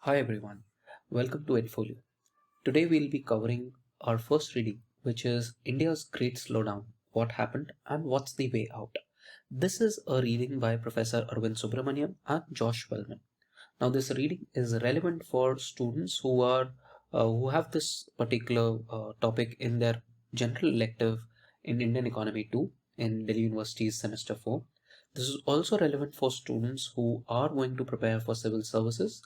Hi everyone, welcome to Edfolio. Today we'll be covering our first reading, which is India's Great Slowdown, What Happened and What's the Way Out. This is a reading by Professor Arvind Subramaniam and Josh Wellman. Now this reading is relevant for students who have this particular topic in their general elective in Indian Economy 2 in Delhi University's semester 4. This is also relevant for students who are going to prepare for civil services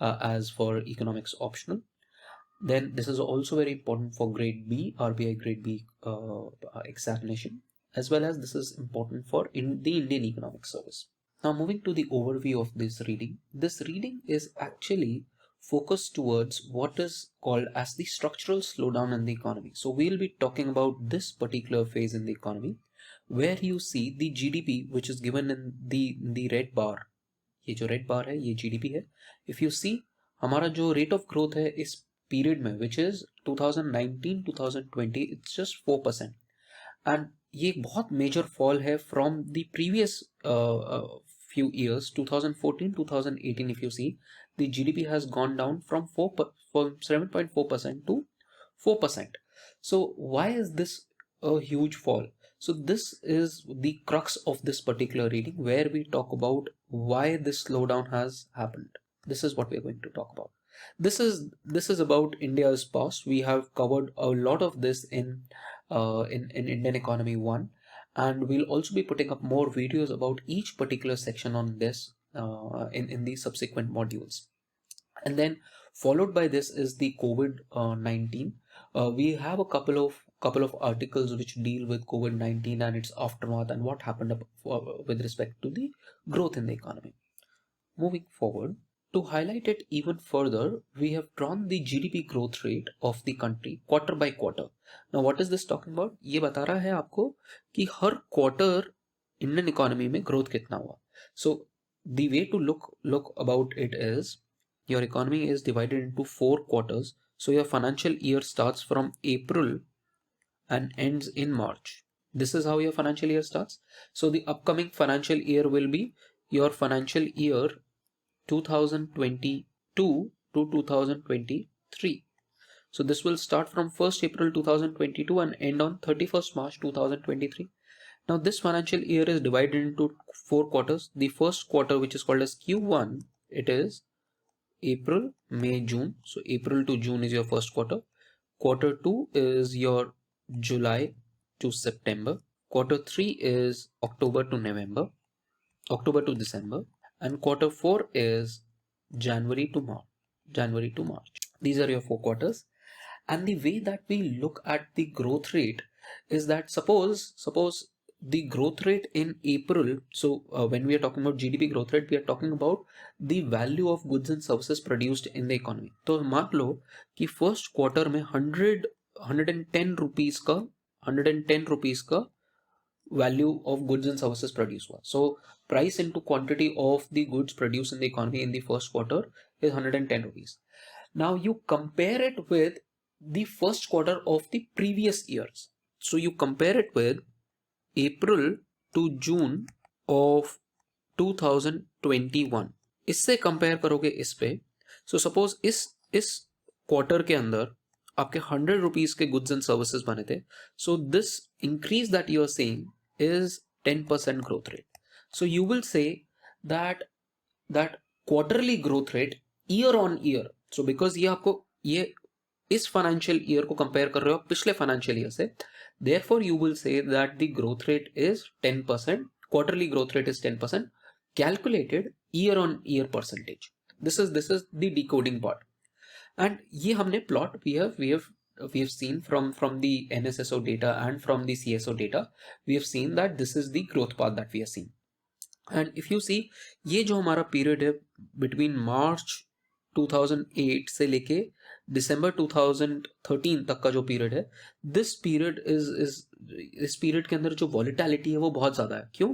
as for economics optional. Then this is also very important for grade B, RBI grade B examination, as well as this is important for the Indian Economic Service. Now moving to the overview of this reading is actually focused towards what is called as the structural slowdown in the economy. So we'll be talking about this particular phase in the economy where you see the GDP which is given in the red bar. ये जो red बार है ये GDP है. If you सी हमारा जो rate of growth है इस period में which is 2019-2020 it's just 4%. And ये एक बहुत मेजर फॉल है from the previous few years 2014-2018. If you see, the GDP has gone down from 7.4% to 4%. So why is this a huge fall? So this is the crux of this particular reading where we talk about why this slowdown has happened. This is what we are going to talk about. This is about India's past. We have covered a lot of this in Indian Economy 1, and we'll also be putting up more videos about each particular section on this in the subsequent modules. And then followed by this is the COVID-19. We have a couple of articles which deal with COVID-19 and its aftermath and what happened with respect to the growth in the economy. Moving forward, to highlight it even further, we have drawn the GDP growth rate of the country quarter by quarter. Now what is this talking about? ये बता रहा है आपको कि हर quarter Indian economy में growth कितना हुआ. So the way to look about it is your economy is divided into 4 quarters. So your financial year starts from April and ends in March. This is how your financial year starts. So the upcoming financial year will be your financial year 2022 to 2023. So this will start from 1st April 2022 and end on 31st March 2023. Now this financial year is divided into 4 quarters. The first quarter, which is called as Q1, it is April, May, June. So April to June is your first quarter. Quarter 2 is your July to September. Quarter 3 is October to November, October to December, and quarter 4 is January to March. These are your 4 quarters. And the way that we look at the growth rate is that suppose the growth rate in April. So when we are talking about GDP growth rate, we are talking about the value of goods and services produced in the economy. तो मान लो कि first quarter में 110 rupees का value of goods and services produced हुआ. So price into quantity of the goods produced in the economy in the first quarter is 110 rupees. Now you compare it with the first quarter of the previous years. So you compare it with April to June of 2021. इससे compare करोगे इस पे. So suppose इस quarter के अंदर आपके 100 rupees के goods and services बने थे. So this increase that you are seeing is 10% growth rate. So you will say that quarterly growth rate year on year. So because ये आपको ये इस फाइनेंशियल ईयर को कंपेयर कर रहे हो पिछले फाइनेंशियल ईयर से, therefore you will say that the growth rate is 10%, quarterly growth rate is 10% calculated year on year percentage. This is the decoding part. And ये हमने plot we have seen from the NSSO data and from the CSO data. We have seen that this is the growth path that we are seeing. And if you see, ये जो हमारा period है between March 2008 से लेके December 2013 तक का जो period है, दिस पीरियड इस पीरियड के अंदर जो वॉलिटैलिटी है वो बहुत ज़्यादा है. क्यों?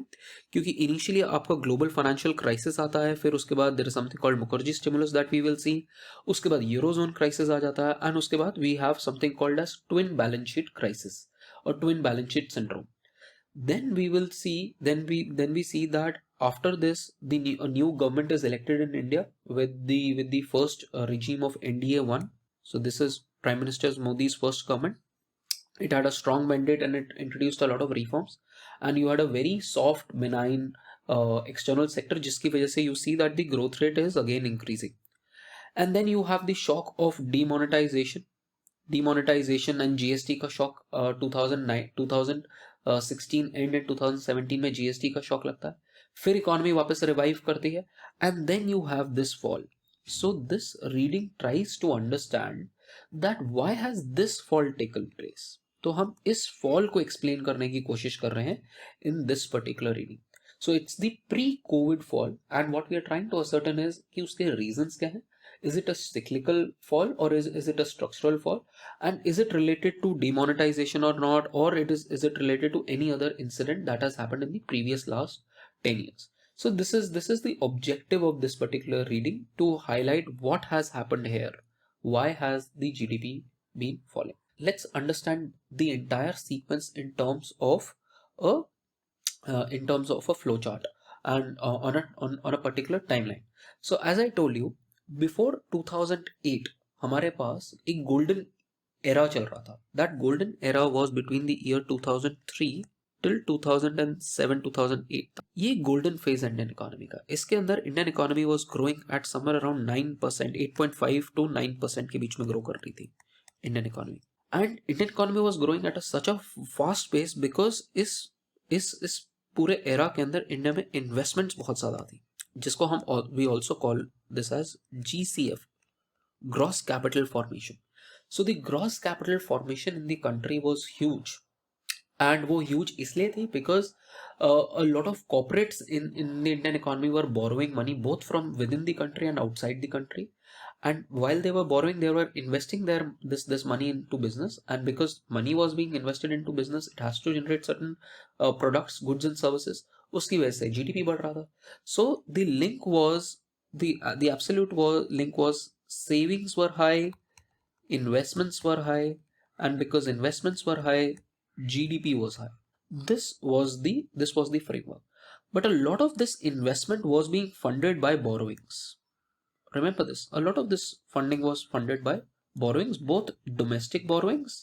क्योंकि इनिशियली आपका ग्लोबल फाइनेंशियल क्राइसिस आता है, फिर उसके बाद there is something called Mukherjee stimulus that we will see, उसके बाद यूरोजोन क्राइसिस आ जाता है, एंड उसके बाद we have something called as twin balance sheet crisis और twin balance sheet syndrome. Then we will see, then we see that after this, a new government is elected in India with the first regime of NDA 1. So this is Prime Minister Modi's first government. It had a strong mandate and it introduced a lot of reforms, and you had a very soft, benign external sector, जिसकी वजह से you see that the growth rate is again increasing. And then you have the shock of demonetization and GST का shock. 2009 2016 and and 2017 में GST का shock लगता है, फिर economy वापस रिवाइव करती है, and then you have this fall. So this reading tries to understand that why has this fall taken place. तो हम इस फॉल को एक्सप्लेन करने की कोशिश कर रहे हैं in this particular reading. So it's the pre COVID fall, and what we are trying to ascertain is कि उसके रीजंस क्या हैं. Is it a cyclical fall, or is it a structural fall, and is it related to demonetization or not, or is it related to any other incident that has happened in the previous last 10 years. So this is the objective of this particular reading, to highlight what has happened here. Why has the GDP been falling? Let's understand the entire sequence in terms of a flow chart, and on a particular timeline. So as I told you, before 2008 हमारे पास एक golden era चल रहा था. That golden era was between the year 2003 till 2007-2008. ये golden phase Indian economy का. इसके अंदर Indian economy was growing eight somewhere around 9%, 8.5 to 9% के बीच में ग्रो कर रही थी Indian economy. And Indian economy was growing at such a fast pace because इस पूरे एरा के अंदर इंडिया में इन्वेस्टमेंट्स बहुत ज्यादा थी, जिसको हम we also call this as GCF, gross capital formation. So the gross capital formation in the country was huge, and वो huge इसलिए थी because a lot of corporates in the Indian economy were borrowing money both from within the country and outside the country, and while they were borrowing, they were investing this money into business, and because money was being invested into business, it has to generate certain products, goods and services. उसकी वजह से GDP बढ़ रहा था. So the link was the absolute link was savings were high, investments were high, and because investments were high, GDP was high. This was the framework. But a lot of this investment was being funded by borrowings. Remember this, a lot of this funding was funded by borrowings, both domestic borrowings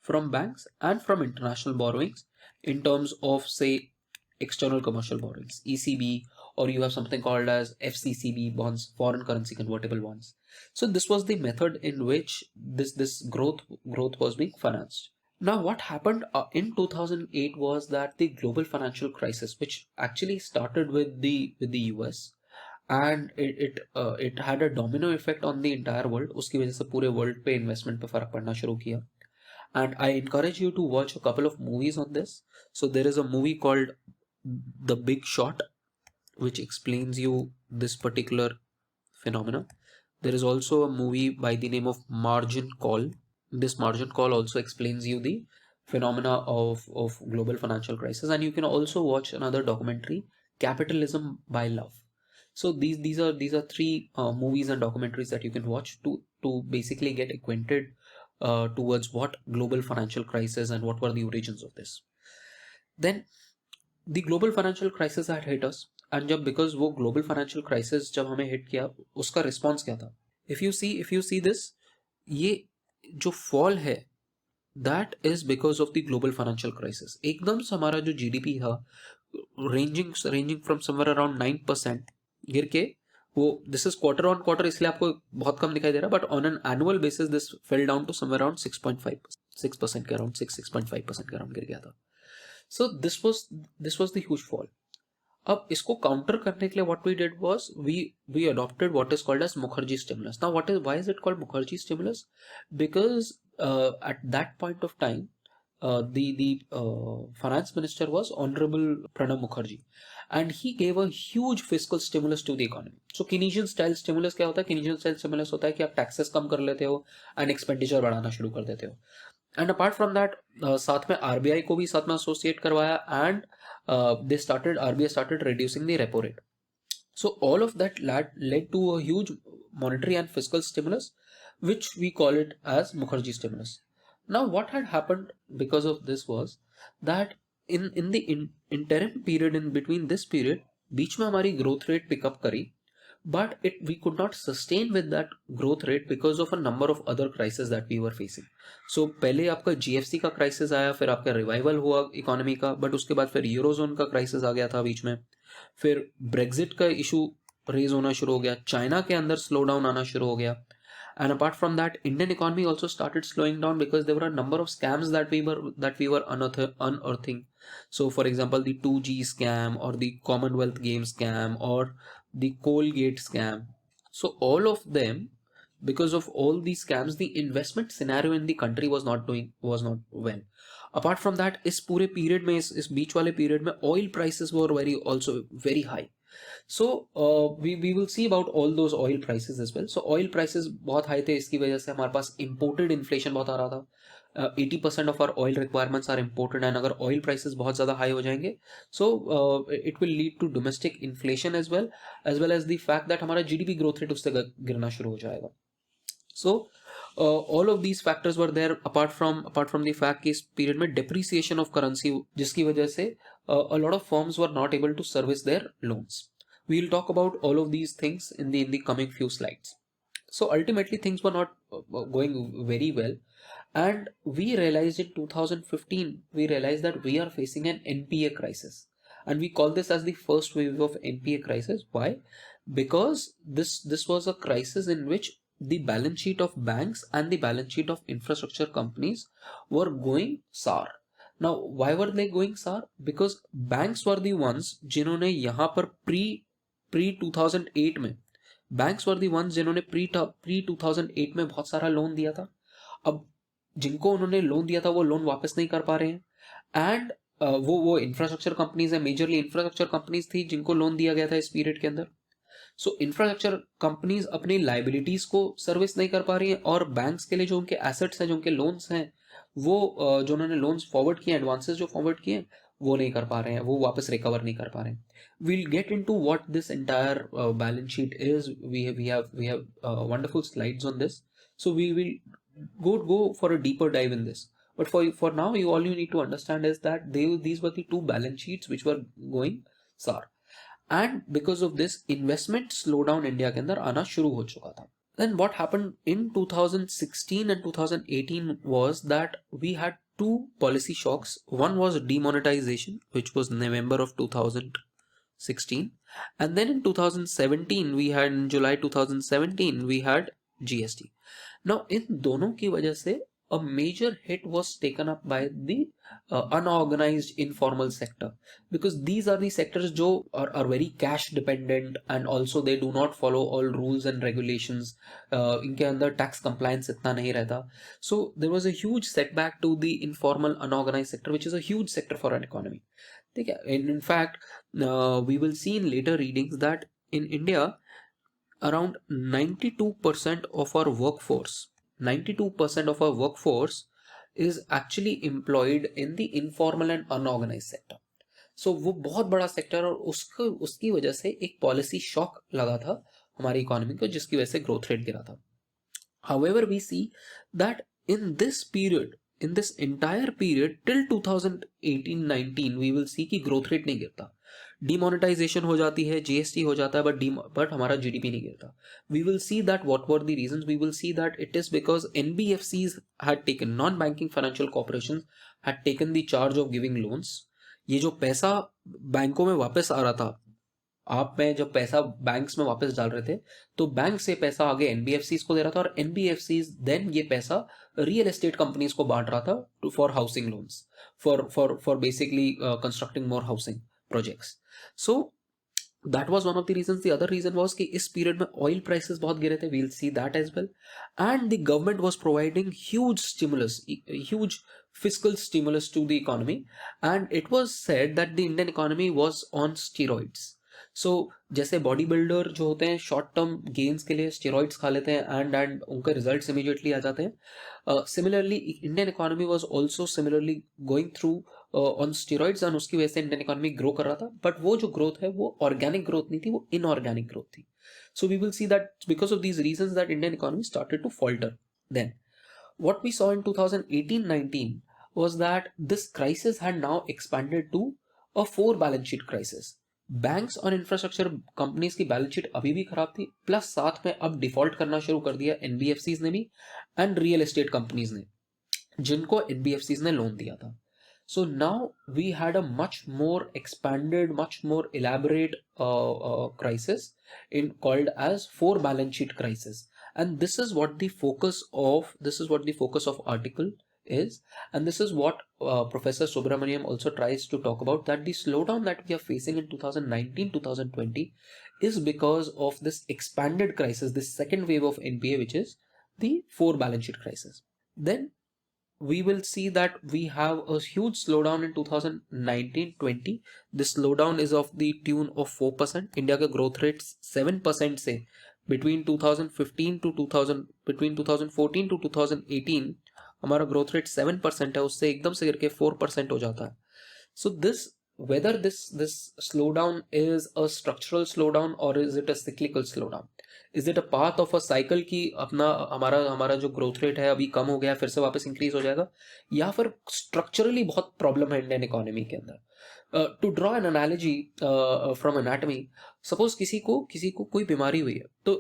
from banks and from international borrowings, in terms of, say, external commercial borrowings, ECB, or you have something called as FCCB bonds, foreign currency convertible bonds. So this was the method in which this growth was being financed. Now what happened in 2008 was that the global financial crisis, which actually started with the US, and it had a domino effect on the entire world. उसकी वजह से पूरे world पे investment पे फर्क पड़ना शुरू किया. And I encourage you to watch a couple of movies on this. So there is a movie called The Big Short, which explains you this particular phenomena. There is also a movie by the name of Margin Call. This Margin Call also explains you the phenomena of global financial crisis. And you can also watch another documentary, Capitalism by Love. So these are three movies and documentaries that you can watch to basically get acquainted towards what global financial crisis and what were the origins of this. Then the global financial crisis had hit us, and जब because वो global financial crisis जब हमें hit किया, उसका response क्या था? If you see this, ये जो fall है, that is because of the global financial crisis. एकदम से हमारा जो GDP था, ranging from somewhere around 9% गिर के वो, this is quarter on quarter, इसलिए आपको बहुत कम दिखाई दे रहा है, but on an annual basis this fell down to somewhere around 6.5% के around 6.5% के around गिर गया था. So this was the huge fall. अब इसको काउंटर करने के लिए what we did was we adopted what is called as Mukherjee stimulus. Now why is it called Mukherjee stimulus? Because at that point of time the finance minister was Honorable Pranab Mukherjee, and he gave a huge fiscal stimulus to the economy. So Keynesian style stimulus क्या होता है? Keynesian style stimulus होता है कि आप taxes कम कर लेते हो and expenditure बढ़ाना शुरू कर देते हो. And apart from that, साथ में RBI को भी साथ में associate करवाया, and RBI started reducing the repo rate. So all of that led to a huge monetary and fiscal stimulus, which we call it as Mukherjee stimulus. Now what had happened because of this was that in the interim period, in between this period, बीच में हमारी growth rate pickup करी, but we could not sustain with that growth rate because of a number of other crises that we were facing. So पहले आपका GFC का crisis आया, फिर आपका revival हुआ इकोनॉमी का, बट उसके बाद फिर यूरोजोन का क्राइसिस आ गया था बीच में, फिर ब्रेग्जिट का इशू रेज होना शुरू हो गया, चाइना के अंदर स्लो डाउन आना शुरू हो गया, and apart from that Indian economy also started slowing down because there were a number of scams that we were unearthing. So for example, the 2G scam or the Commonwealth Games scam or the Colgate scam. So all of them, because of all these scams, the investment scenario in the country was not well. Apart from that, इस पूरे period में, इस बीच वाले period में oil prices were also very high. So we will see about all those oil prices as well. So oil prices बहुत high थे, इसकी वजह से हमारे पास imported inflation बहुत आ रहा था. 80% of our oil requirements are imported, and अगर oil prices बहुत ज़्यादा high हो जाएंगे, so it will lead to domestic inflation as well as the fact that हमारा GDP growth rate उससे गिरना शुरू हो जाएगा. So all of these factors were there, apart from the fact कि इस period में depreciation of currency, जिसकी वजह से a lot of firms were not able to service their loans. We'll talk about all of these things in the coming few slides. So ultimately things were not going very well, and we realized in 2015 that we are facing an NPA crisis, and we call this as the first wave of NPA crisis. Why? Because this was a crisis in which the balance sheet of banks and the balance sheet of infrastructure companies were going sour. Now why were they going sour? Because banks were the ones जिन्होंने यहाँ पर pre 2008 में, banks were the ones जिन्होंने pre 2008 में बहुत सारा loan दिया था. अब जिनको उन्होंने लोन दिया था वो लोन वापस नहीं कर पा रहे हैं, एंड वो इंफ्रास्ट्रक्चर कंपनीज है, मेजरली इंफ्रास्ट्रक्चर कंपनीज थी जिनको लोन दिया गया था इस पीरियड के अंदर. सो इंफ्रास्ट्रक्चर कंपनीज अपनी लाइबिलिटीज को सर्विस नहीं कर पा रही हैं, और बैंक्स के लिए जो उनके एसेट्स हैं, जो उनके लोन्स हैं, वो जो उन्होंने लोन्स फॉरवर्ड किए, एडवांसेस जो फॉरवर्ड किए, वो नहीं कर पा रहे हैं, वो वापस रिकवर नहीं कर पा रहे हैं. We'll get into what this entire balance sheet is. We have wonderful slides on this, so we will go for a deeper dive in this. But for now, all you need to understand is that these were the two balance sheets which were going sour, and because of this investment slowdown India के अंदर आना शुरू हो चुका था. Then what happened in 2016 and 2018 was that we had two policy shocks. One was demonetization, which was November of 2016, and then in 2017 we had, in July 2017 we had GST. Now इन दोनों की वजह से a major hit was taken up by the unorganized informal sector, because these are the sectors जो are very cash dependent, and also they do not follow all rules and regulations. इनके अंदर tax compliance इतना नहीं रहता. So there was a huge setback to the informal unorganized sector, which is a huge sector for an economy. ठीक है. In fact, we will see in later readings that in India around 92% of our workforce, 92% of our workforce is actually employed in the informal and unorganized sector. So वो बहुत बड़ा sector, और उसकी वजह से एक पॉलिसी शॉक लगा था हमारी इकोनॉमी को, जिसकी वजह से ग्रोथ रेट गिरा था. However, we see that in this period, in this entire period till 2018-19, we will see कि ग्रोथ रेट नहीं गिरता. डिमोनेटाइजेशन हो जाती है, जीएसटी हो जाता है, बट हमारा जीडीपी नहीं गिरता. We will see that what were the reasons. We will see that it is because NBFCs had taken, non banking financial corporations had taken the charge of giving loans. ये जो पैसा बैंकों में वापस आ रहा था, आप में जब पैसा बैंक्स में वापस डाल रहे थे, तो बैंक से पैसा आगे एनबीएफसीज को दे रहा था, और एनबीएफसीज देन ये पैसा रियल एस्टेट कंपनीज को बांट रहा था for housing loans, for basically constructing more housing projects. So that was one of the reasons. The other reason was कि इस period में oil prices बहुत गिरे थे. We'll see that as well. And the government was providing huge stimulus, huge fiscal stimulus to the economy. And it was said that the Indian economy was on steroids. So जैसे body builder जो होते हैं short term gains के लिए steroids खा लेते हैं, and उनके रिजल्ट्स इमीडिएटली आ जाते हैं. Similarly Indian economy was also similarly going through on steroids, and उसकी वजह से इंडियन इकोनॉमी ग्रो कर रहा था. बट वो जो ग्रोथ है वो ऑर्गेनिक ग्रोथ नहीं थी, वो इनऑर्गेनिक ग्रोथ थी. So we will see that because of these reasons that Indian economy started to falter. Then what we saw in 2018-19 was that this crisis had now expanded to a 4 balance sheet crisis. Banks और infrastructure companies की balance sheet अभी भी खराब थी, plus साथ में अब default करना शुरू कर दिया एनबीएफसीज ने भी एंड रियल एस्टेट कंपनीज ने, जिनको एनबीएफसीज ने लोन दिया था. So now we had a much more expanded, much more elaborate crisis in called as four balance sheet crisis, and this is what the focus of article is, and this is what Professor Subramaniam also tries to talk about, that the slowdown that we are facing in 2019-2020 is because of this expanded crisis, this second wave of NPA, which is the four balance sheet crisis. Then we will see that we have a huge slowdown in 2019-20. This slowdown is of the tune of 4%. India के growth rates 7% से between 2015 to 2000 between 2014 to 2018 हमारा growth rate 7% है, उससे एकदम से गिर के 4% हो जाता है. So this, whether this slowdown is a structural slowdown or is it a cyclical slowdown, is it a path of a cycle कि अपना हमारा जो growth rate है अभी कम हो गया फिर से वापस increase हो जाएगा, या फिर structurally बहुत problem है Indian economy के अंदर. To draw an analogy from anatomy, suppose किसी को कोई बीमारी हुई है, तो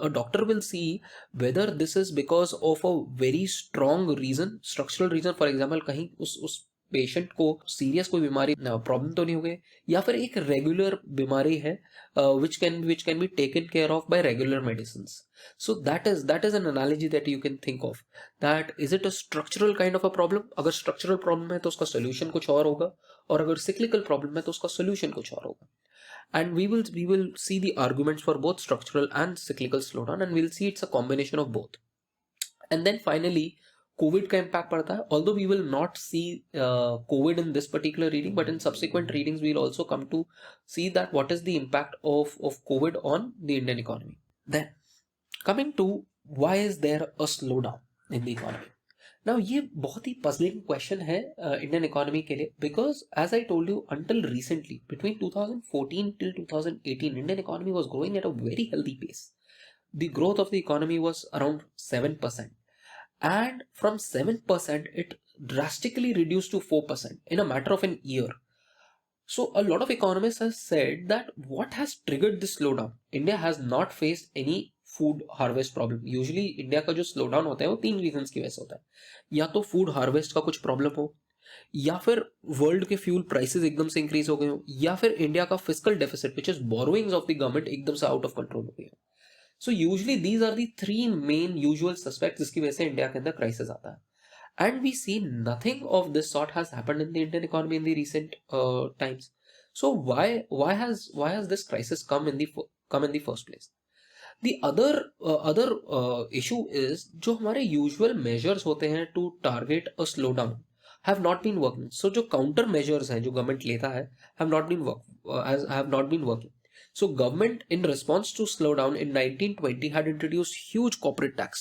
a doctor will see whether this is because of a very strong reason, structural reason, for example कहीं उस पेशेंट को सीरियस कोई बीमारी प्रॉब्लम तो नहीं हो गई, या फिर एक रेगुलर बीमारी है which can be taken care of by regular medicines. So that is an analogy that you can think of, that is it a structural kind of a problem. अगर structural problem है तो उसका solution कुछ और होगा, और अगर cyclical problem है तो उसका solution कुछ और होगा. And we will see the arguments for both structural and cyclical slowdown, and we'll see it's a combination of both. And then finally COVID का इम्पैक्ट पड़ता है. Although we will not see COVID in this particular reading, but in subsequent readings we will also come to see that what is the impact of COVID on the Indian economy. Then coming to why is there a slow down in the economy. Now ये बहुत ही puzzling question है Indian economy के लिए, because as I told you until recently between 2014 till 2018 Indian economy was growing at a very healthy pace. The growth of the economy was around 7%. And from 7% it drastically reduced to 4% in a matter of an year. So a lot of economists have said that what has triggered this slowdown? India has not faced any food harvest problem. Usually India का जो slowdown होता है वो 3 reasons की वजह से होता है. या तो food harvest का कुछ problem हो, या फिर वर्ल्ड के फ्यूल प्राइसेस एकदम से इंक्रीज हो गए हो, या फिर इंडिया का fiscal deficit which is borrowings of the government एकदम से आउट ऑफ कंट्रोल हो गई हो. So usually these are the three main usual suspects जिसकी वजह से इंडिया के अंदर क्राइसिस आता है. And we see nothing of this sort has happened in the Indian economy in the recent times. So why has this crisis come in the first place? The other issue is जो हमारे usual measures होते हैं to target a slowdown have not been working. So जो counter measures हैं जो government लेता है have not been working. So government in response to slowdown in 1920 had introduced huge corporate tax.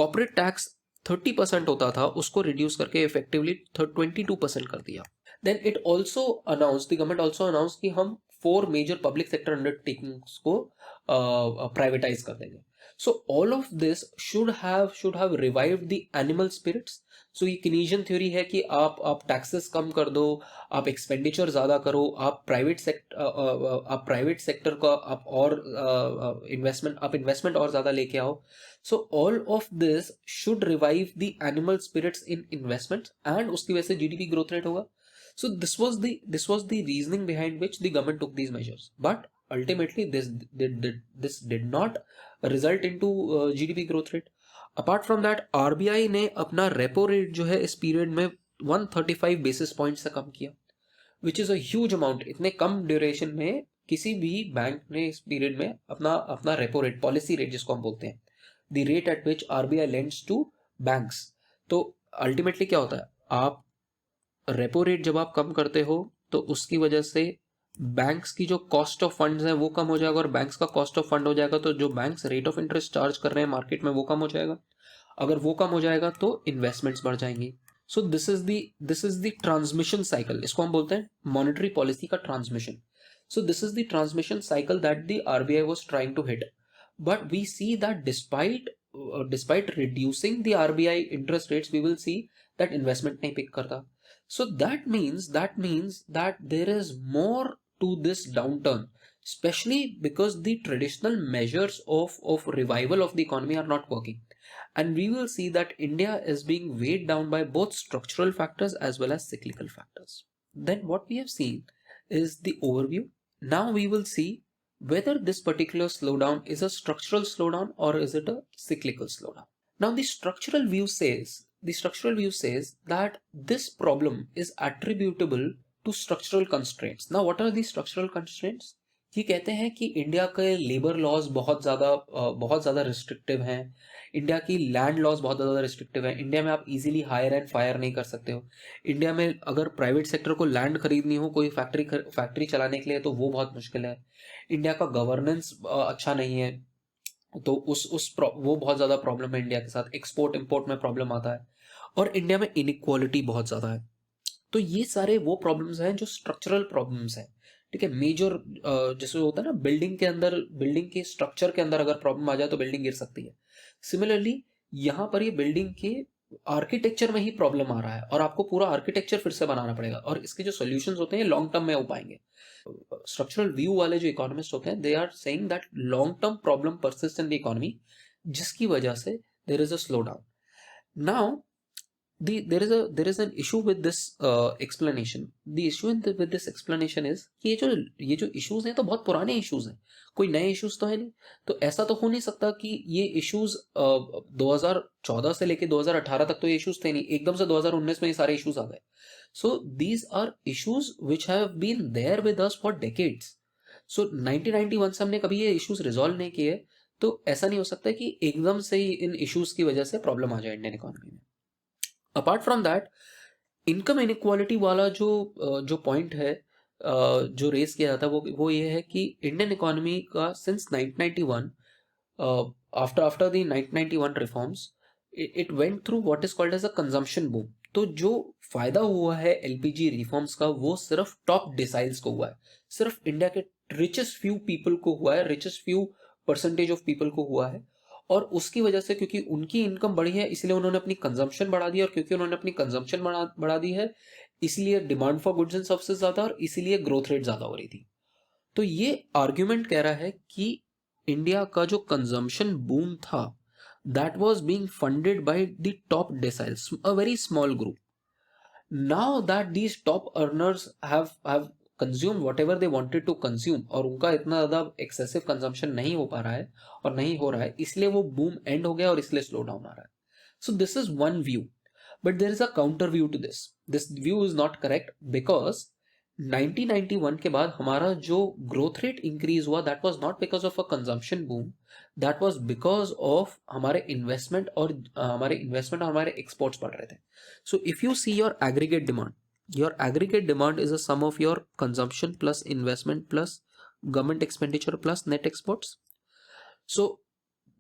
Corporate tax 30% होता था, उसको reduce करके effectively 22% कर दिया. Then it also announced, the government also announced कि हम 4 major public sector undertakings को privatize कर देंगे. So all of this should have revived the animal spirits. So ये Keynesian theory है कि आप taxes कम कर दो, आप expenditure ज़्यादा करो, आप private sector का आप और investment और ज़्यादा लेके आओ. So all of this should revive the animal spirits in investment, and उसकी वजह से GDP growth rate होगा. So this was the reasoning behind which the government took these measures. But ultimately this did not result into GDP growth rate. Apart from that RBI ने अपना repo rate जो है इस period में 135 basis point से कम किया, विच is a huge amount. इतने कम duration में किसी भी बैंक ने इस पीरियड में अपना रेपो रेट, पॉलिसी रेट जिसको हम बोलते हैं, the rate at which RBI lends to banks. तो अल्टीमेटली क्या होता है, आप रेपो रेट जब आप कम करते हो तो उसकी वजह से बैंक्स की जो कॉस्ट ऑफ फंड्स है वो कम हो जाएगा, और बैंक्स का कॉस्ट ऑफ फंड हो जाएगा तो जो banks rate of interest charge कर रहे हैं मार्केट में वो कम हो जाएगा. अगर वो कम हो जाएगा तो इन्वेस्टमेंट्स बढ़ जाएंगी. So this is the transmission cycle, इसको हम बोलते हैं मॉनेटरी पॉलिसी का transmission. So this is the transmission cycle that the RBI was trying to hit. But we see that despite reducing the RBI interest rates, we will see that investment नहीं pick करता. So that means that there is more to this downturn, especially because the traditional measures of revival of the economy are not working. And we will see that India is being weighed down by both structural factors as well as cyclical factors. Then what we have seen is the overview. Now we will see whether this particular slowdown is a structural slowdown or is it a cyclical slowdown. Now the structural view says that this problem is attributable to structural constraints. Now what are these structural constraints? ये कहते हैं कि India के labour laws बहुत ज़्यादा restrictive हैं, India की land laws बहुत ज़्यादा रिस्ट्रिक्टिव है, इंडिया में आप इजीली हायर एंड फायर नहीं कर सकते हो, इंडिया में अगर प्राइवेट सेक्टर को लैंड खरीदनी हो कोई फैक्ट्री चलाने के लिए तो वो बहुत मुश्किल है, इंडिया का गवर्नेंस अच्छा नहीं है, तो वो बहुत ज़्यादा प्रॉब्लम है इंडिया के साथ, एक्सपोर्ट इंपोर्ट में प्रॉब्लम आता है, और इंडिया में इनइक्वालिटी बहुत ज़्यादा है। तो ये सारे वो प्रॉब्लम्स हैं जो स्ट्रक्चरल प्रॉब्लम्स हैं, ठीक है। मेजर जैसे होता है ना, बिल्डिंग के स्ट्रक्चर के अंदर अगर प्रॉब्लम आ जाए तो बिल्डिंग गिर सकती है। सिमिलरली यहाँ पर ये बिल्डिंग के आर्किटेक्चर में ही प्रॉब्लम आ रहा है और आपको पूरा आर्किटेक्चर फिर से बनाना पड़ेगा, और इसके जो सॉल्यूशंस होते हैं लॉन्ग टर्म में हो पाएंगे। स्ट्रक्चरल व्यू वाले जो इकोनॉमिस्ट होते हैं, they are saying that long term problem persist in the economy, जिसकी वजह से there is a slow down. Now there is an issue with this explanation. The issue with this explanation is कि ये जो issues हैं तो बहुत पुराने issues हैं, कोई नए issues तो है नहीं। तो ऐसा तो हो नहीं सकता कि ये issues 2014 से लेके 2018 तक तो ये issues थे नहीं, एकदम से 2019 में ये सारे issues आ गए। So these are issues which have been there with us for decades. So 1991 से हमने कभी ये issues resolve नहीं किए, तो ऐसा नहीं हो सकता कि एकदम से ही इन issues की वजह से प्रॉब्लम आ जाए इंडियन इकोनॉमी में। Apart from that, income inequality वाला जो पॉइंट है जो रेस किया जाता है वो ये है कि इंडियन इकोनॉमी का since 1991, after the 1991 reforms, it went through what is called as a consumption boom. तो जो फायदा हुआ है एलपीजी रिफॉर्म्स का वो सिर्फ टॉप डिसाइल्स को हुआ है, सिर्फ इंडिया के रिचेस्ट फ्यू पीपल को हुआ है, richest few percentage of people को हुआ है। और उसकी वजह से, क्योंकि उनकी इनकम बढ़ी है इसलिए उन्होंने अपनी कंजम्पशन बढ़ा दी, और क्योंकि उन्होंने अपनी कंजम्पशन बढ़ा दी है इसलिए demand for goods and services ज्यादा, और इसीलिए ग्रोथ रेट ज्यादा हो रही थी। तो ये आर्ग्यूमेंट कह रहा है कि इंडिया का जो कंजम्पशन बूम था that was being funded by the top deciles, a very small group. Now that these top earners have consume whatever they wanted to consume, और उनका इतना ज्यादा एक्सेसिव कंजम्पशन नहीं हो पा रहा है और नहीं हो रहा है, इसलिए वो बूम एंड हो गया और इसलिए स्लो डाउन आ रहा है। So this is one view, but there is a counter view to this view is not correct, because 1991 के बाद हमारा जो ग्रोथ रेट इंक्रीज हुआ that was not because of a consumption boom, that was because of हमारे investment और हमारे exports बढ़ रहे थे। So if you see your aggregate demand, your aggregate demand is a sum of your consumption plus investment plus government expenditure plus net exports. So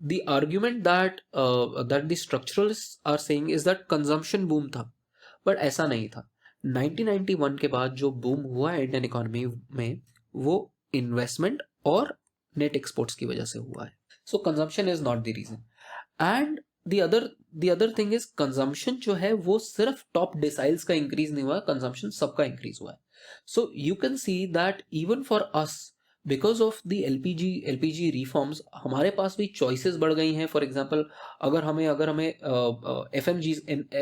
the argument that the structuralists are saying is that consumption boom था, but ऐसा नहीं था। 1991 के बाद जो boom हुआ है Indian economy में वो इन्वेस्टमेंट और नेट एक्सपोर्ट्स की वजह से हुआ है। So consumption is not the reason. And the other thing is consumption जो है वो सिर्फ टॉप डिसाइल्स का इंक्रीज नहीं हुआ है, कंजम्पशन सबका इंक्रीज हुआ है। So you can see that even for us, because of the LPG reforms, हमारे पास भी चॉइसेस बढ़ गई हैं। फॉर एग्जांपल, अगर हमें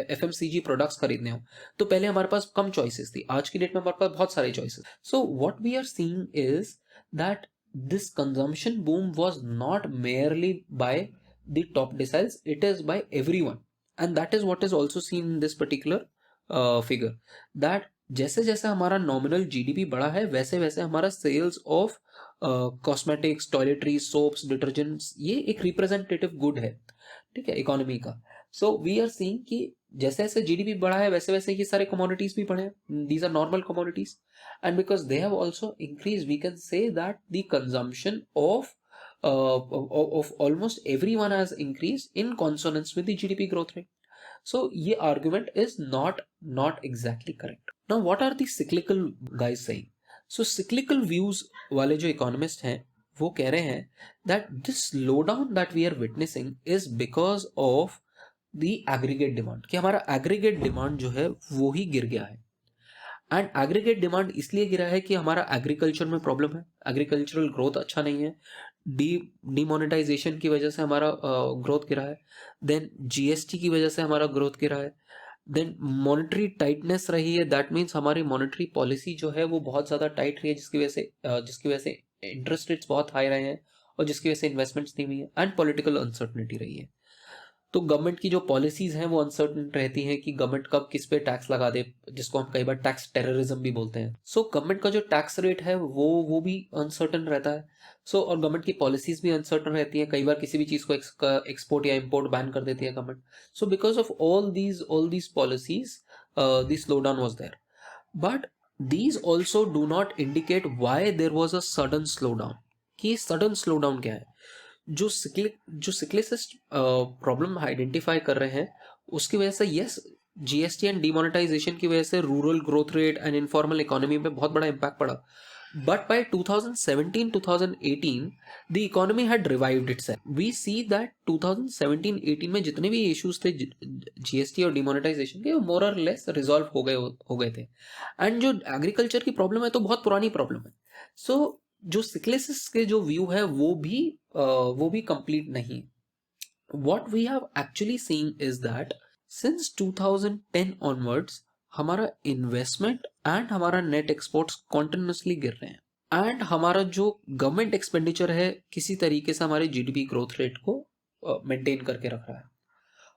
एफएमसीजी प्रोडक्ट्स खरीदने हो तो पहले हमारे पास कम चॉइसेस थी, आज की डेट में हमारे पास बहुत सारे choices. So what we are seeing is that this consumption boom was not merely by the top deciles, it is by everyone, and that is what is also seen in this particular figure, that जैसे जैसे हमारा nominal GDP बढ़ा है वैसे वैसे हमारा sales of cosmetics, toiletry, soaps, detergents, ये एक रिप्रेजेंटेटिव गुड है, ठीक है, इकोनॉमी का। सो वी आर सीइंग कि जैसे जैसे जीडीपी बढ़ा है वैसे वैसे ये सारे कमोडिटीज भी बढ़े, these are normal commodities, and because they have also increase, we can say that the consumption of almost everyone has increased in consonance with the GDP growth rate. So ये argument is not exactly correct. Now what are the cyclical guys saying? So cyclical views वाले जो economists हैं वो कह रहे हैं that this slowdown that we are witnessing is because of the aggregate demand, कि हमारा aggregate demand जो है वो ही गिर गया है। एंड एग्रीगेट डिमांड इसलिए गिरा है कि हमारा एग्रीकल्चर में प्रॉब्लम है, एग्रीकल्चरल ग्रोथ अच्छा नहीं है, डीमोनेटाइजेशन की वजह से हमारा ग्रोथ गिरा है, देन जीएसटी की वजह से हमारा ग्रोथ गिरा है, देन मॉनेटरी टाइटनेस रही है, दैट मीन्स हमारी मॉनेटरी पॉलिसी जो है वो बहुत ज़्यादा टाइट रही है, जिसकी वजह से इंटरेस्ट रेट्स बहुत हाई रहे हैं और जिसकी वजह से इन्वेस्टमेंट्स नहीं हुई है, एंड पॉलिटिकल अनसर्टनिटी रही है। तो गवर्नमेंट की जो पॉलिसीज हैं वो अनसर्टन रहती हैं कि गवर्नमेंट कब किस पे टैक्स लगा दे, जिसको हम कई बार टैक्स टेररिज्म भी बोलते हैं। सो गवर्नमेंट का जो टैक्स रेट है वो भी अनसर्टन रहता है। और गवर्नमेंट की पॉलिसीज भी अनसर्टन रहती हैं, कई बार किसी भी चीज को एक्सपोर्ट या इम्पोर्ट बैन कर देती है government. So because of all these policies the slow down was there, but these also do not indicate why there was a sudden slowdown। कि सडन स्लो डाउन क्या है? जो सिक्लिसिस्ट प्रॉब्लम आइडेंटिफाई कर रहे हैं उसकी वजह से, यस, जीएसटी एंड डिमोनेटाइजेशन की वजह से rural growth rate and informal economy पे बहुत बड़ा इम्पैक्ट पड़ा, but by 2017-2018 the economy had revived itself. We see that 2017-18 में जितने भी इश्यूज थे जीएसटी और डिमोनेटाइजेशन के, वो मोर और लेस रिजॉल्व हो गए थे। एंड जो एग्रीकल्चर की प्रॉब्लम है तो बहुत पुरानी प्रॉब्लम है। सो जो सिक्लिसिस के जो व्यू है वो भी कंप्लीट नहीं। What we have actually seen is that since 2010 onwards हमारा इन्वेस्टमेंट एंड हमारा नेट एक्सपोर्ट्स कॉन्टिन्यूसली गिर रहे हैं, एंड हमारा जो गवर्नमेंट एक्सपेंडिचर है किसी तरीके से हमारे जीडीपी ग्रोथ रेट को मेंटेन करके रख रहा है।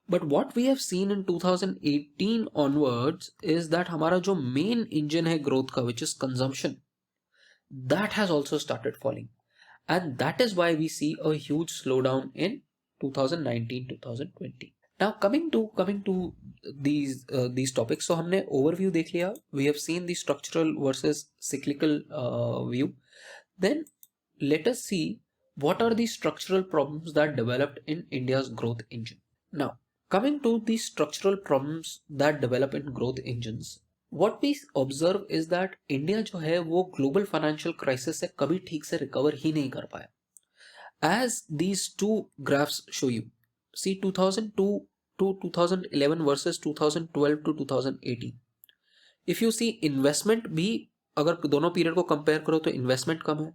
But what we have seen in 2018 onwards is that हमारा जो मेन इंजन है ग्रोथ का, which is consumption, that has also started falling, and that is why we see a huge slowdown in 2019-2020। now coming to these topics, so हमने overview देख लिया, we have seen the structural versus cyclical view, then let us see what are the structural problems that developed in India's growth engine। now coming to the structural problems that develop in growth engines, what we observe is that India जो है वो global financial crisis से कभी ठीक से recover ही नहीं कर पाया। As these two graphs show you, see 2002 to 2011 versus 2012 to 2018, if you see investment भी, अगर दोनों पीरियड को कंपेयर करो तो इन्वेस्टमेंट कम है,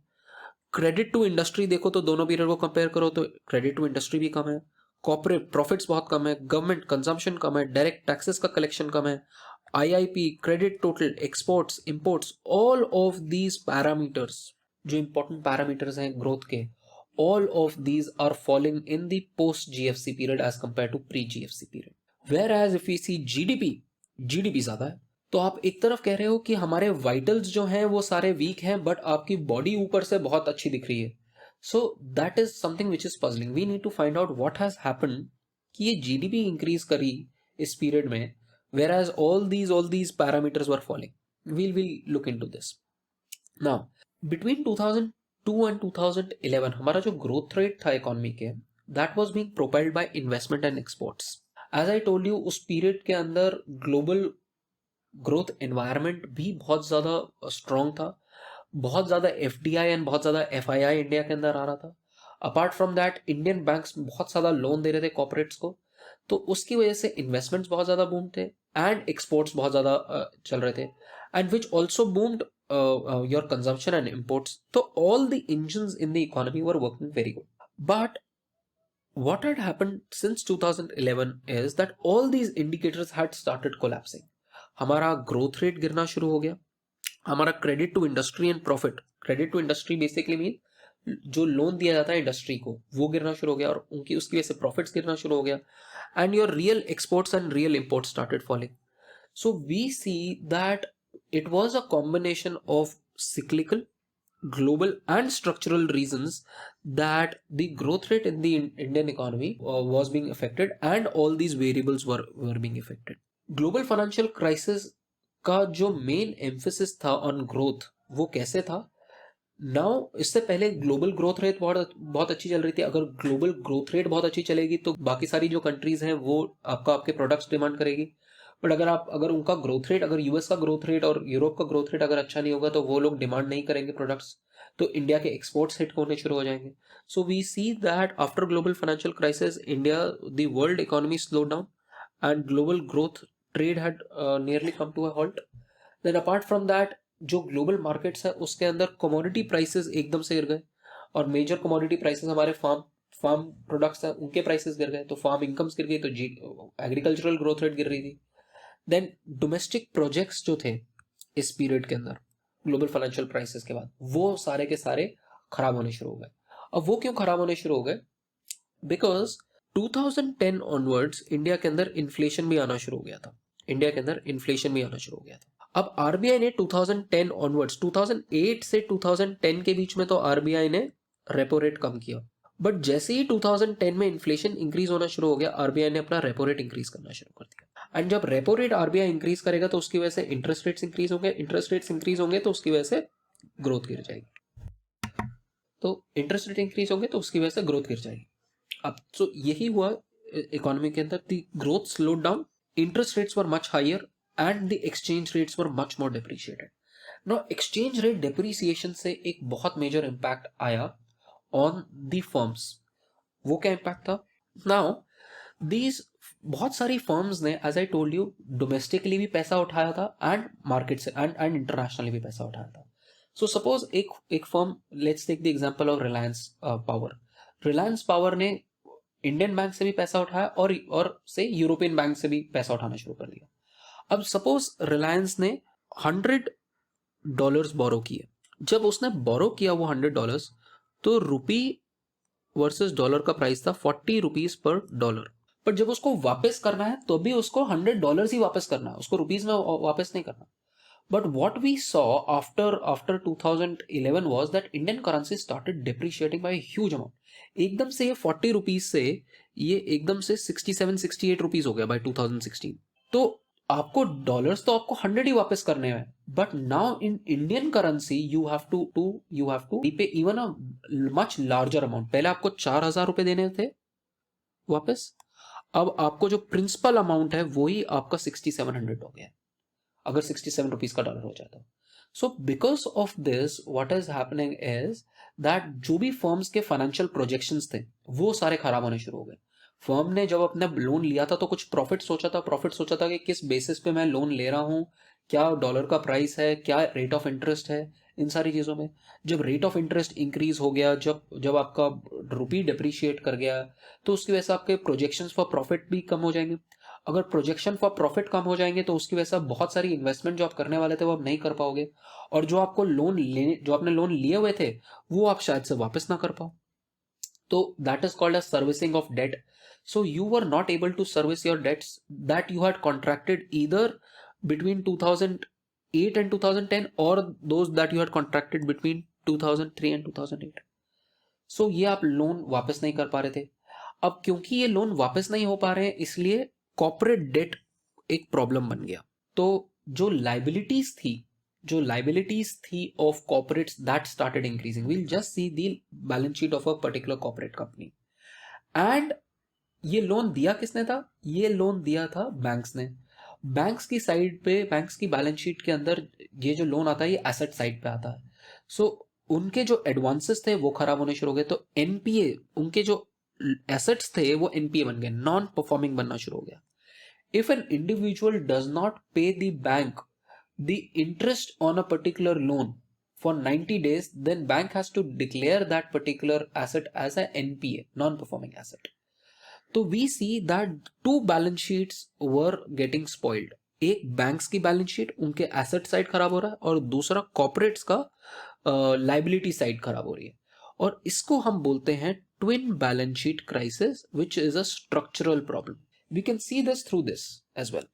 क्रेडिट टू इंडस्ट्री देखो तो दोनों पीरियड को कंपेयर करो तो क्रेडिट टू इंडस्ट्री भी कम है, कॉर्पोरेट प्रॉफिट्स बहुत कम है, गवर्नमेंट कंजम्पशन कम है, डायरेक्ट टैक्सेस का कलेक्शन कम है, IIP, credit total, exports, imports, all of these parameters, जो important parameters हैं growth के, all of these are falling in the post GFC period as compared to pre GFC period। Whereas if we see GDP ज्यादा है, तो आप एक तरफ कह रहे हो कि हमारे वाइटल्स जो हैं वो सारे वीक हैं, बट आपकी बॉडी ऊपर से बहुत अच्छी दिख रही है। So that is something which is puzzling, we need to find out what has happened कि ये जीडीपी इंक्रीज करी इस पीरियड में, whereas all these parameters were falling। we'll look into this now। between 2002 and 2011 हमारा जो growth rate था economy के, that was being propelled by investment and exports। as I told you, उस period के अंदर ग्लोबल ग्रोथ एनवायरनमेंट भी बहुत ज्यादा स्ट्रांग था, बहुत ज्यादा एफडीआई एंड बहुत ज्यादा एफआईआई इंडिया के अंदर आ रहा था। Apart from that Indian banks बहुत ज्यादा लोन दे रहे थे कॉर्पोरेट्स को, तो उसकी वजह से इन्वेस्टमेंट्स बहुत ज्यादा बूम थे एंड एक्सपोर्ट्स बहुत ज्यादा चल रहे थे, and which also boomed your consumption and imports. तो all the engines in the economy were working very good, but what had happened since 2011 is that all these indicators had started collapsing। हमारा growth rate गिरना शुरू हो गया, हमारा credit to industry and profit, credit to industry basically mean जो loan दिया जाता है इंडस्ट्री को, वो गिरना शुरू हो गया और उसकी वजह से प्रॉफिट्स गिरना शुरू हो गया, and your real exports and real imports started falling. So we see that it was a combination of cyclical, global and structural reasons that the growth rate in the Indian economy was being affected, and all these variables were being affected। global financial crisis का जो main emphasis था on growth, वो कैसे था? Now इससे पहले global growth rate बहुत अच्छी चल रही थी। अगर ग्लोबल ग्रोथ रेट बहुत अच्छी चलेगी तो बाकी सारी जो कंट्रीज हैं वो आपके प्रोडक्ट्स डिमांड करेगी, बट अगर उनका ग्रोथ रेट, अगर यूएस का ग्रोथ रेट और यूरोप का ग्रोथ रेट अगर अच्छा नहीं होगा तो वो लोग डिमांड नहीं करेंगे प्रोडक्ट्स, तो इंडिया के एक्सपोर्ट्स हिट होने शुरू हो जाएंगे। So we see that after global financial crisis India, the world economy slow down and global growth trade had nearly come to a halt, then apart from that जो global markets है उसके अंदर commodity prices एकदम से गिर गए, और major commodity prices हमारे फार्म फार्म प्रोडक्ट्स हैं उनके प्राइसेस गिर गए, तो फार्म इनकम्स गिर गई, तो एग्रीकल्चरल ग्रोथ रेट गिर रही थी। देन डोमेस्टिक प्रोजेक्ट्स जो थे इस पीरियड के अंदर ग्लोबल फाइनेंशियल क्राइसिस के बाद, वो सारे के सारे खराब होने शुरू हो गए। अब वो क्यों खराब होने शुरू हो गए? बिकॉज 2010 ऑनवर्ड्स इंडिया के अंदर इन्फ्लेशन भी आना शुरू हो गया था, इंडिया के अंदर इन्फ्लेशन भी आना शुरू हो गया था। अब आरबीआई ने 2010 ऑनवर्ड्स, 2008 से 2010 के बीच में तो आरबीआई ने रेपो रेट कम किया, बट जैसे ही 2010 में इन्फ्लेशन इंक्रीज होना शुरू हो गया, आरबीआई ने अपना रेपो रेट इंक्रीज करना शुरू कर दिया। एंड जब रेपो रेट आरबीआई इंक्रीज करेगा तो उसकी वजह से इंटरेस्ट रेट्स इंक्रीज होंगे, इंटरेस्ट रेट्स इंक्रीज होंगे तो उसकी वजह से ग्रोथ गिर जाएगी, तो इंटरेस्ट रेट इंक्रीज होंगे तो उसकी वजह से ग्रोथ गिर जाएगी। अब तो यही हुआ इकोनॉमी के अंदर, the growth slowed down, interest rates were much higher and the exchange rates were much more depreciated. No, exchange rate depreciation से एक बहुत मेजर इंपैक्ट आया ऑन द फर्म्स। वो क्या इंपैक्ट था? नाउ दीज बहुत सारी फर्म्स ने, as I told you, domestically भी पैसा उठाया था एंड मार्केट से एंड इंटरनेशनली भी पैसा उठाया था। सो सपोज एक firm, let's take the example of Reliance power. Reliance power ने इंडियन बैंक से भी पैसा उठाया और से यूरोपियन बैंक से भी पैसा उठाना शुरू कर दिया। अब सपोज रिलायंस ने $100 बोरो किए। जब उसने बोरो किया वो $100, तो रुपी वर्सेस डॉलर का प्राइस था 40 रुपीज पर डॉलर। पर जब उसको वापस करना है तो भी उसको $100 ही वापस करना है, उसको रुपीज में वापस नहीं करना। But what we saw after 2011 was that Indian currency started depreciating by a huge amount. एकदम से ये 40 रुपीज से ये एकदम से 67-68 रुपीज हो गया बाय 2016। तो आपको डॉलर्स तो आपको 100 ही वापस करने हैं, but now in Indian currency you have to pay even a much larger amount. पहले आपको 4,000 रुपए देने थे वापस, अब आपको जो प्रिंसिपल अमाउंट है वही आपका 6700 हो गया अगर 67 रुपीज का डॉलर हो जाता। सो because of this what is happening is that जो भी फर्म्स के फाइनेंशियल प्रोजेक्शंस थे वो सारे खराब होने शुरू हो गए। फर्म ने जब अपना लोन लिया था तो कुछ प्रॉफिट सोचा था कि किस बेसिस पे मैं लोन ले रहा हूँ, क्या डॉलर का प्राइस है, क्या रेट ऑफ इंटरेस्ट है, इन सारी चीज़ों में। जब रेट ऑफ इंटरेस्ट इंक्रीज हो गया, जब आपका रुपी डिप्रिशिएट कर गया, तो उसकी वजह से आपके प्रोजेक्शंस फॉर प्रॉफिट भी कम हो जाएंगे। अगर प्रोजेक्शन फॉर प्रॉफिट कम हो जाएंगे तो उसकी वजह से बहुत सारी इन्वेस्टमेंट जो आप करने वाले थे वो आप नहीं कर पाओगे, और जो आपने लोन लिए हुए थे वो आप शायद से वापस ना कर पाओ। तो that is called as servicing of debt. So you were not able to service your debts that you had contracted either between 2008 and 2010 or those that you had contracted between 2003 and 2008। सो ये आप loan वापस नहीं कर पा रहे थे। अब क्योंकि ये लोन वापस नहीं हो पा रहे हैं इसलिए कॉर्पोरेट डेट एक प्रॉब्लम बन गया। तो जो लाइबिलिटीज थी of corporates that started increasing. We'll just see the balance sheet of a particular corporate company. And ये लोन दिया किसने था? ये लोन दिया था बैंक्स ने। बैंक्स की साइड पे, बैंक्स की बैलेंस शीट के अंदर ये जो लोन आता है ये एसेट साइड पे आता है। सो उनके जो एडवांसेस थे वो खराब होने शुरू हो गए, तो एनपीए, उनके जो एसेट्स थे वो एनपीए बन गए, नॉन परफॉर्मिंग बनना शुरू हो गया। If an individual does not pay the bank the interest on a particular loan for 90 days, then bank has to declare that particular asset as a NPA, non-performing asset. तो we see that two balance sheets were getting spoiled. एक banks की balance sheet, उनके asset side खराब हो रहा है, और दूसरा कॉर्पोरेट्स का लाइबिलिटी साइड खराब हो रही है, और इसको हम बोलते हैं twin balance sheet crisis, which is a structural problem. We can see this through this as well.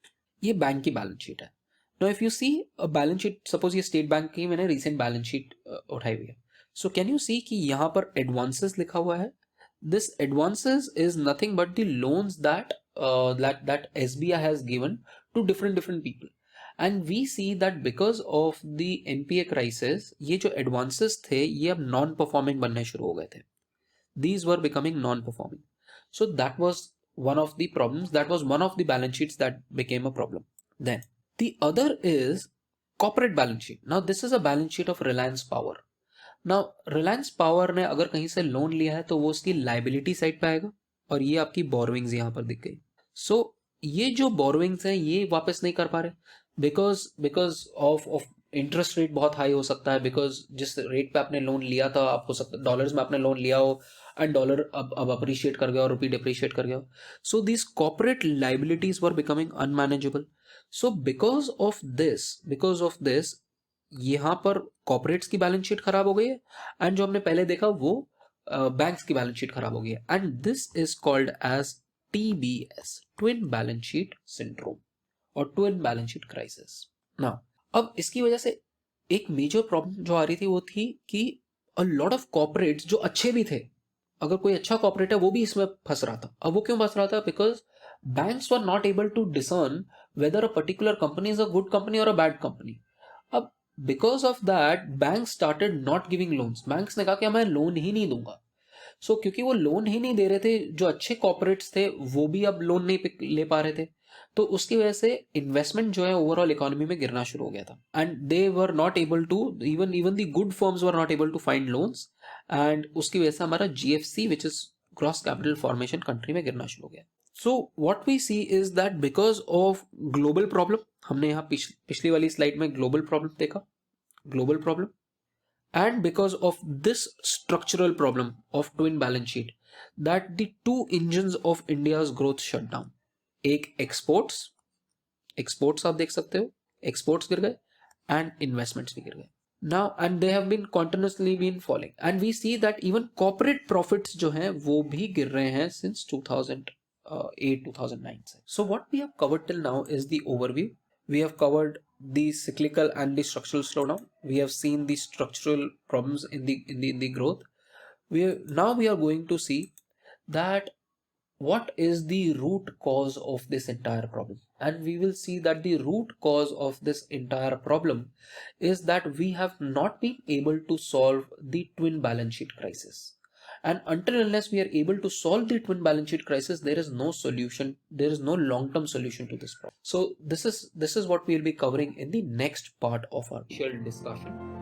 ये बैंक की बैलेंस शीट है। Now if you see a balance sheet, suppose ये स्टेट बैंक की मैंने रिसेंट बैलेंस शीट उठाई हुई है। So can you see कि यहां पर एडवांसेस लिखा हुआ है। This advances is nothing but the loans that SBI has given to different people, and we see that because of the NPA crisis, ये जो advances थे ये अब non-performing बनने शुरू हो गए थे। These were becoming non-performing. So that was one of the problems. That was one of the balance sheets that became a problem. Then the other is corporate balance sheet. Now this is a balance sheet of Reliance Power. Now Reliance power ने अगर कहीं से loan लिया है तो वो उसकी liability side पे आएगा, और ये आपकी बोरोइंग्स यहां पर दिख गई। सो ये जो बोरोइंग्स हैं ये वापस नहीं कर पा रहे, बिकॉज ऑफ इंटरेस्ट रेट बहुत हाई हो सकता है, बिकॉज जिस रेट पे आपने लोन लिया था, आप हो सकता डॉलर्स में आपने लोन लिया हो एंड डॉलर अब अप्रिशिएट कर गया और रुपी डिप्रिशिएट कर गया. So these corporate liabilities were becoming unmanageable. So because of this यहाँ पर कॉर्पोरेट्स की बैलेंस शीट खराब हो गई है, एंड जो हमने पहले देखा वो बैंक्स की बैलेंस शीट खराब हो गई है, and this is called as TBS, twin balance sheet syndrome और twin balance sheet crisis. Now अब इसकी वजह से एक मेजर प्रॉब्लम जो आ रही थी वो थी कि अ लॉट ऑफ कॉर्पोरेट्स जो अच्छे भी थे, अगर कोई अच्छा कॉर्पोरेट है वो भी इसमें फंस रहा था. अब वो क्यों फंस रहा था? Because banks were not able to discern whether a particular company is a good company और अ बैड कंपनी. अब because of that bank started not giving loans. Banks ने कहा कि मैं लोन ही नहीं दूंगा. सो क्योंकि वो लोन ही नहीं दे रहे थे, जो अच्छे कॉर्पोरेट्स थे वो भी अब लोन नहीं ले पा रहे थे, तो उसकी वजह से इन्वेस्टमेंट जो है ओवरऑल इकोनॉमी में गिरना शुरू हो गया था. And they were not able to, even the good firms were not able to find loans, and उसकी वजह से हमारा GFC which is gross capital formation country में गिरना शुरू हो गया. So what we see is that because of global problem, हमने यहाँ पिछली वाली स्लाइड में ग्लोबल प्रॉब्लम देखा, global problem, and because of this structural problem of twin balance sheet, that the two engines of India's growth shut down. एक exports आप देख सकते हो, exports गिर गए and investments भी गिर गए. Now and they have been continuously been falling, and we see that even corporate profits जो हैं वो भी गिर रहे हैं since 2008-2009 से. So what we have covered till now is the overview. We have covered the cyclical and the structural slowdown. We have seen the structural problems in the growth. Now we are going to see that what is the root cause of this entire problem, and we will see that the root cause of this entire problem is that we have not been able to solve the twin balance sheet crisis. And until unless we are able to solve the twin balance sheet crisis, there is no solution, there is no long-term solution to this problem. So this is what we will be covering in the next part of our initial discussion.